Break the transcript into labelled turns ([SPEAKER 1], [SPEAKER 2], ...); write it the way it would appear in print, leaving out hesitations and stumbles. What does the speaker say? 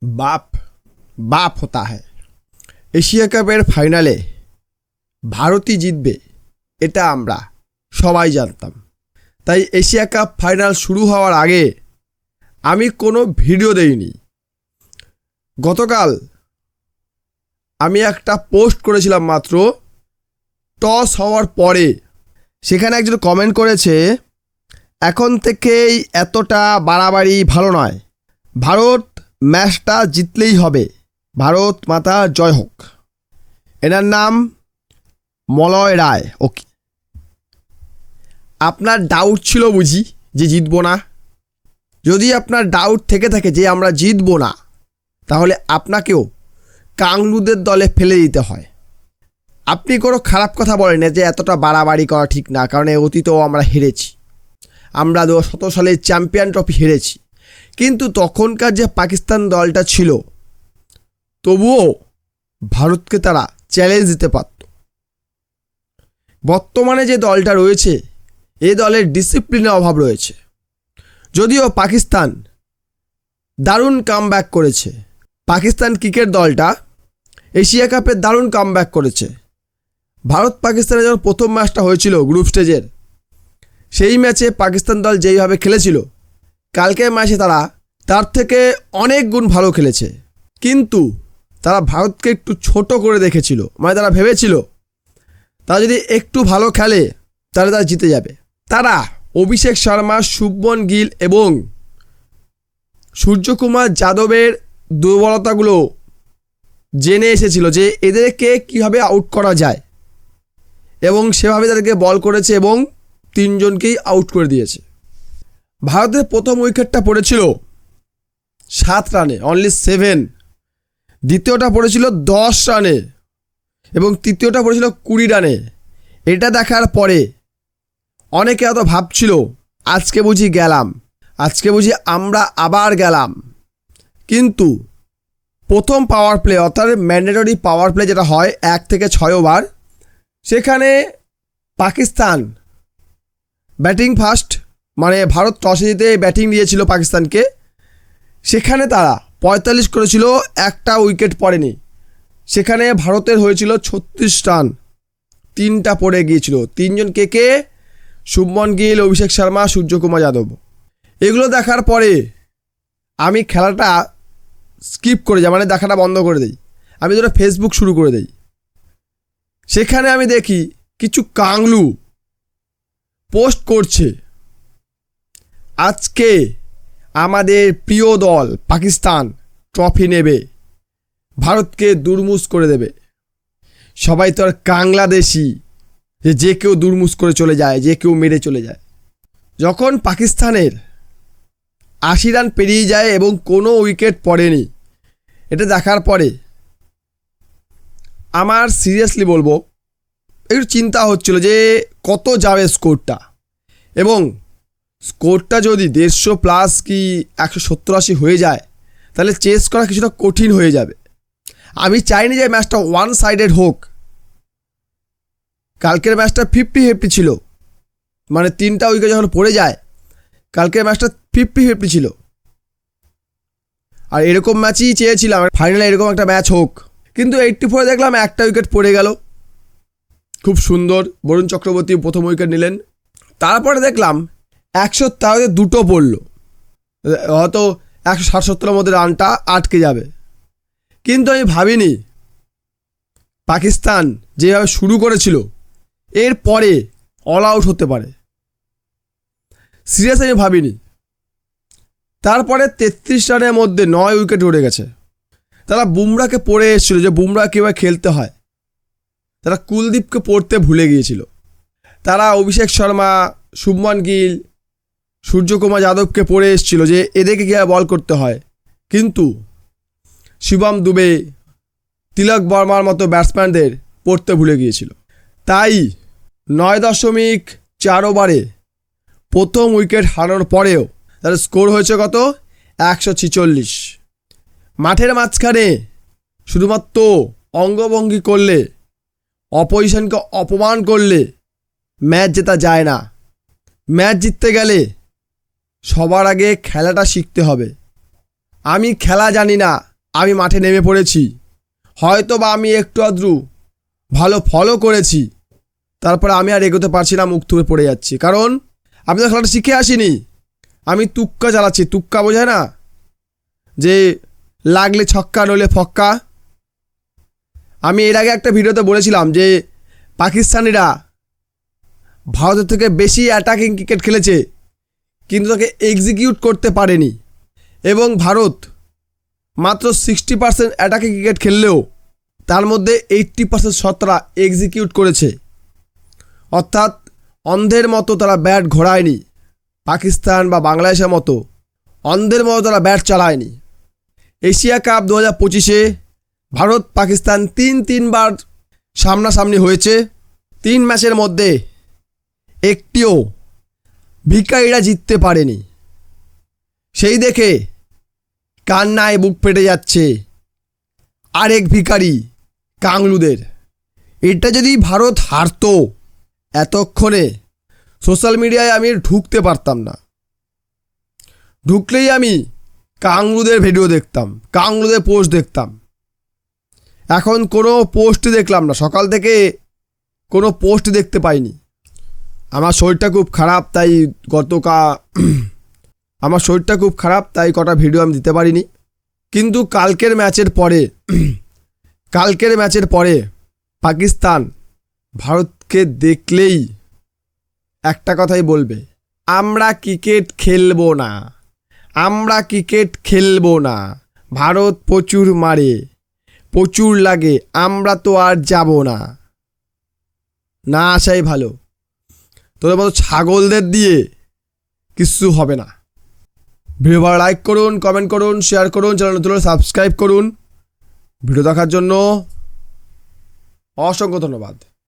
[SPEAKER 1] বাপ বাপ হতা হ্যায়। এশিয়া কাপের ফাইনালে ভারতই জিতবে এটা আমরা সবাই জানতাম। তাই এশিয়া কাপ ফাইনাল শুরু হওয়ার আগে আমি কোনো ভিডিও দেইনি। গতকাল আমি একটা পোস্ট করেছিলাম মাত্র টস হওয়ার পরে। সেখানে একজন কমেন্ট করেছে, এখন থেকেই এতটা বাড়াবাড়ি ভালো নয়, ভারত ম্যাচটা জিতলেই হবে, ভারত মাতা জয় হোক। এনার নাম মলয় রায়। ওকে, আপনার ডাউট ছিল বুঝি যে জিতবো না? যদি আপনার ডাউট থেকে থাকে যে আমরা জিতবো না, তাহলে আপনাকেও কাংলুদের দলে ফেলে দিতে হয়। আপনি কোনো খারাপ কথা বলেন না যে এতটা বাড়াবাড়ি করা ঠিক না, কারণ অতীতেও আমরা হেরেছি। আমরা 2017 সালে চ্যাম্পিয়ন ট্রফি হেরেছি, কিন্তু তখনকার যে পাকিস্তান দলটা ছিল তবুও ভারতকে তারা চ্যালেঞ্জ দিতে পারত। বর্তমানে যে দলটা রয়েছে এই দলের ডিসিপ্লিনের অভাব রয়েছে। যদিও পাকিস্তান দারুণ কামব্যাক করেছে, পাকিস্তান ক্রিকেট দলটা এশিয়া কাপে দারুণ কামব্যাক করেছে। ভারত পাকিস্তানের যখন প্রথম ম্যাচটা হয়েছিল গ্রুপ স্টেজের, সেই ম্যাচে পাকিস্তান দল যেইভাবে খেলেছিল, কালকের ম্যাচে তারা তার থেকে অনেক গুণ ভালো খেলেছে। কিন্তু তারা ভারতকে একটু ছোট করে দেখেছিল, মানে তারা ভেবেছিল তারা যদি একটু ভালো খেলে তাহলে তারা জিতে যাবে। তারা অভিষেক শর্মা, শুভমন গিল এবং সূর্যকুমার যাদবের দুর্বলতাগুলো জেনে এসেছিল যে এদেরকে কীভাবে আউট করা যায়, এবং সেভাবে তাদেরকে বল করেছে এবং তিনজনকেই আউট করে দিয়েছে। ভারতের প্রথম উইকেটটা পড়েছিল 7 রানে, অনলি 7। দ্বিতীয়টা পড়েছিল 10 রানে এবং তৃতীয়টা পড়েছিল 20 রানে। এটা দেখার পরে অনেকে হয়তো ভাবছিল আজকে বুঝি গেলাম, আজকে বুঝি আমরা আবার গেলাম। কিন্তু প্রথম পাওয়ার প্লে, অর্থাৎ ম্যান্ডেটরি পাওয়ার প্লে যেটা হয় 1 থেকে 6 ওভার, সেখানে পাকিস্তান ব্যাটিং ফার্স্ট, মানে ভারত টসে জিতে ব্যাটিং দিয়েছিল পাকিস্তানকে। সেখানে তারা 45 করেছিল, একটা উইকেট পড়েনি। সেখানে ভারতের হয়েছিল 36 রান, 3টা পড়ে গিয়েছিল। 3জন কে শুভমন গিল, অভিষেক শর্মা, সূর্যকুমার যাদব। এগুলো দেখার পরে আমি খেলাটা স্কিপ করে যাই, মানে দেখাটা বন্ধ করে দিই। আমি ধরো ফেসবুক শুরু করে দিই। সেখানে আমি দেখি কিছু কাংলু পোস্ট করছে, আজকে আমাদের প্রিয় দল পাকিস্তান ট্রফি নেবে, ভারতকে দুর্মুষ করে দেবে। সবাই তো আর বাংলাদেশি যে কেউ দুর্মুষ করে চলে যায়, যে কেউ মেরে চলে যায়। যখন পাকিস্তানের 80 রান পেরিয়ে যায় এবং কোনো উইকেট পড়েনি, এটা দেখার পরে আমার সিরিয়াসলি বলবো একটু চিন্তা হচ্ছিল যে কত যাবে স্কোরটা, এবং স্কোরটা যদি 150+ কি 170-80 হয়ে যায় তাহলে চেস করা কিছুটা কঠিন হয়ে যাবে। আমি চাইনি যে ম্যাচটা ওয়ান সাইডেড হোক। কালকের ম্যাচটা 50-50 ছিল, মানে 3টা উইকেট যখন পড়ে যায়, কালকের ম্যাচটা 50-50 ছিল। আর এরকম ম্যাচই চেয়েছিলাম, ফাইনালে এরকম একটা ম্যাচ হোক। কিন্তু 84 দেখলাম একটা উইকেট পড়ে গেল, খুব সুন্দর। বরুণ চক্রবর্তী প্রথম উইকেট নিলেন। তারপরে দেখলাম 113-তে 2টো পড়ল, হয়তো 160-70-এর মধ্যে রানটা আটকে যাবে। কিন্তু আমি ভাবিনি পাকিস্তান যেভাবে শুরু করেছিল এর পরে অল আউট হতে পারে, সিরিয়াস আমি ভাবিনি। তারপরে 33 রানের মধ্যে 9 উইকেট উড়ে গেছে। তারা বুমরাকে পড়ে এসেছিল যে বুমরা কীভাবে খেলতে হয়, তারা কুলদীপকে পড়তে ভুলে গিয়েছিল। তারা অভিষেক শর্মা, শুভমন গিল, সূর্যকুমার যাদবকে পড়ে এসেছিল যে এদেরকে কীভাবে বল করতে হয়। কিন্তু শিবম দুবে, তিলক বর্মার মতো ব্যাটসম্যানদের পড়তে ভুলে গিয়েছিল। তাই 9.4 ওভারে প্রথম উইকেট হারানোর পরেও তার স্কোর হয়েছে কত? 146। মাঠের মাঝখানে শুধুমাত্র অঙ্গভঙ্গি করলে, অপোজিশনকে অপমান করলে ম্যাচ জেতা যায় না। ম্যাচ জিততে গেলে সবার আগে খেলাটা শিখতে হবে। আমি খেলা জানি না, আমি মাঠে নেমে পড়েছি, হয়তো বা আমি একটু আধটু ভালো ফলো করেছি, তারপরে আমি আর এগোতে পারছি না, মুখ থুয়ে পড়ে যাচ্ছি। কারণ আমি তো খেলাটা শিখে আসিনি, আমি তুক্কা চালাচ্ছি। তুক্কা বোঝায় না, যে লাগলে ছক্কা নইলে ফক্কা। আমি এর আগে একটা ভিডিওতে বলেছিলাম যে পাকিস্তানিরা ভারতের থেকে বেশি অ্যাটাকিং ক্রিকেট খেলেছে, কিন্তু তাকে এক্সিকিউট করতে পারেনি। এবং ভারত মাত্র 60% অ্যাটাকিং ক্রিকেট খেললেও তার মধ্যে 80% শট তারা এক্সিকিউট করেছে। অর্থাৎ অন্ধের মতো তারা ব্যাট ঘোরায়নি, পাকিস্তান বা বাংলাদেশের মতো অন্ধের মতো তারা ব্যাট চালায়নি। এশিয়া কাপ 2025-এ ভারত পাকিস্তান তিনবার সামনাসামনি হয়েছে। 3 ম্যাচের মধ্যে একটিও ভিখারিরা জিততে পারেনি। সেই দেখে কান্নায় বুক ফেটে যাচ্ছে আরেক ভিখারি কাংলুদের। এটা যদি ভারত হারতো, এতক্ষণে সোশ্যাল মিডিয়ায় আমি ঢুকতে পারতাম না। ঢুকলেই আমি কাংলুদের ভিডিও দেখতাম, কাংলুদের পোস্ট দেখতাম। এখন কোনো পোস্টই দেখলাম না, সকাল থেকে কোনো পোস্ট দেখতে পাইনি। আমার শরীরটা খুব খারাপ, তাই আমার শরীরটা খুব খারাপ, তাই কটা ভিডিও আমি দিতে পারিনি। কিন্তু কালকের ম্যাচের পরে পাকিস্তান ভারতকে দেখলেই একটা কথাই বলবে, আমরা ক্রিকেট খেলবো না, আমরা ক্রিকেট খেলবো না। ভারত প্রচুর মারে, প্রচুর লাগে, আমরা তো আর যাব না, না আসাই ভালো। তোদের মতো ছাগলদের দিয়ে কিচ্ছু হবে না। ভিডিও ভালো লাইক করুন, কমেন্ট করুন, শেয়ার করুন, চ্যানেল নতুন হলে সাবস্ক্রাইব করুন। ভিডিও দেখার জন্য অসংখ্য ধন্যবাদ।